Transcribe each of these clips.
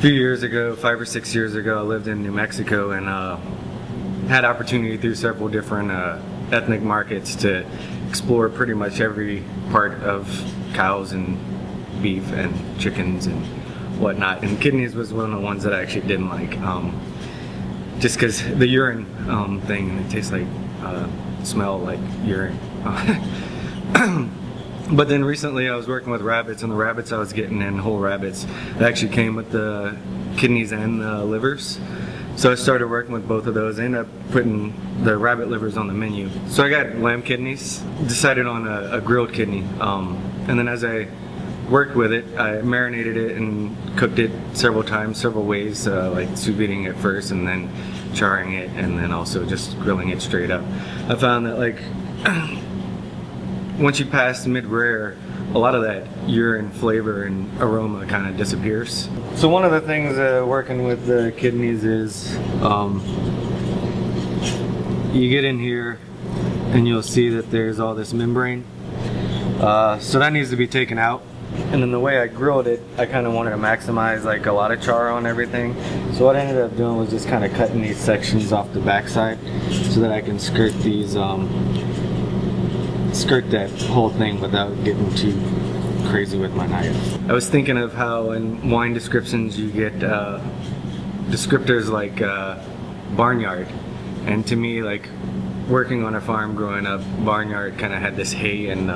few years ago, 5 or 6 years ago, I lived in New Mexico and had opportunity through several different ethnic markets to explore pretty much every part of cows and beef and chickens and whatnot. And kidneys was one of the ones that I actually didn't like, just because the urine thing, it tastes like, smell like urine. But then recently I was working with rabbits, and the rabbits I was getting in, whole rabbits, they actually came with the kidneys and the livers. So I started working with both of those. I ended up putting the rabbit livers on the menu. So I got lamb kidneys, decided on a grilled kidney. And then as I worked with it, I marinated it and cooked it several times, several ways, like sous videing it first and then charring it and then also just grilling it straight up. I found that like once you pass mid-rare, a lot of that urine flavor and aroma kind of disappears. So one of the things working with the kidneys is you get in here and you'll see that there's all this membrane. So that needs to be taken out. And then the way I grilled it, I kind of wanted to maximize like a lot of char on everything. So what I ended up doing was just kind of cutting these sections off the backside so that I can skirt these skirt that whole thing without getting too crazy with my knife. I was thinking of how in wine descriptions you get descriptors like barnyard, and to me, like working on a farm growing up, barnyard kind of had this hay and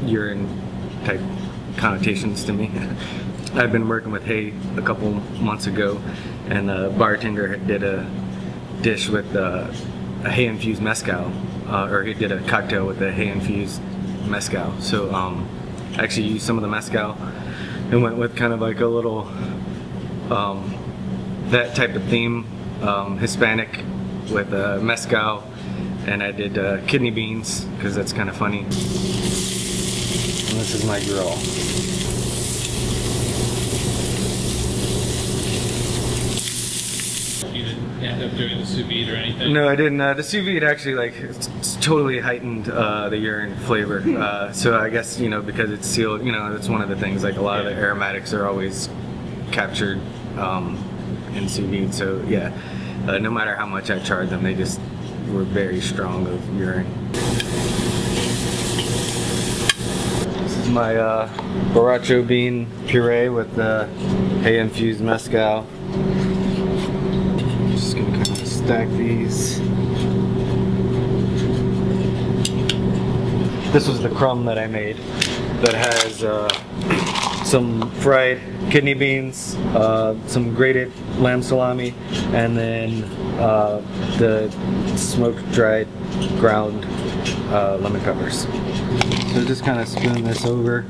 urine type connotations to me. I've been working with hay a couple months ago, and the bartender did a dish with a hay infused mezcal. Or he did a cocktail with the hay-infused mezcal. So I actually used some of the mezcal and went with kind of like a little that type of theme, Hispanic with mezcal, and I did kidney beans because that's kind of funny. And this is my grill. End up doing the sous vide or anything? No, I didn't. The sous vide actually like it's totally heightened the urine flavor. So I guess, you know, because it's sealed, you know, it's one of the things, like a lot of the aromatics are always captured in sous vide. So yeah, no matter how much I charred them, they just were very strong of urine. This is my borracho bean puree with the hay infused mezcal. Just gonna kind of stack these. This was the crumb that I made that has some fried kidney beans, some grated lamb salami, and then the smoked dried ground lemon peppers. So just kind of spoon this over.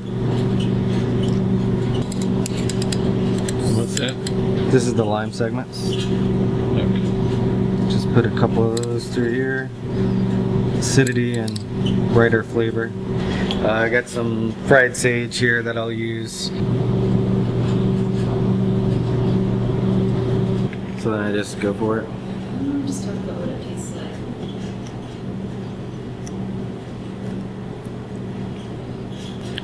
What's that? This is the lime segments. Okay. Just put a couple of those through here. Acidity and brighter flavor. I got some fried sage here that I'll use. So then I just go for it. Just talk about what it tastes like.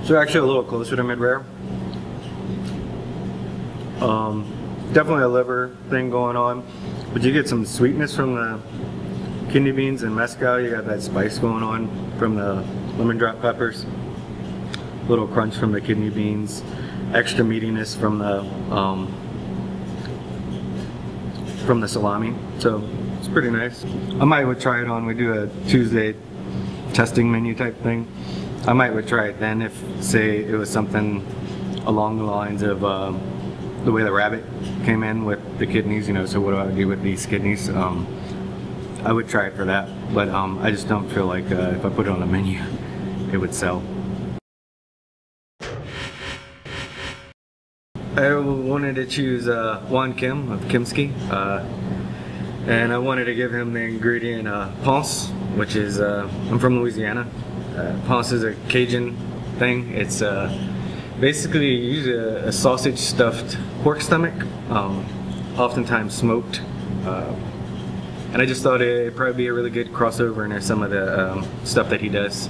So actually a little closer to mid-rare. Definitely a liver thing going on, but you get some sweetness from the kidney beans and mezcal. You got that spice going on from the lemon drop peppers. A little crunch from the kidney beans. Extra meatiness from the salami. So it's pretty nice. I might would try it on. We do a Tuesday testing menu type thing. I might would try it then if, say, it was something along the lines of the way the rabbit came in with the kidneys, you know, so what do I do with these kidneys? I would try it for that, but I just don't feel like if I put it on a menu, it would sell. I wanted to choose Juan Kim of Kimski, and I wanted to give him the ingredient ponce, which is, I'm from Louisiana. Ponce is a Cajun thing. It's basically you use a sausage stuffed pork stomach, oftentimes smoked, and I just thought it'd probably be a really good crossover into some of the stuff that he does.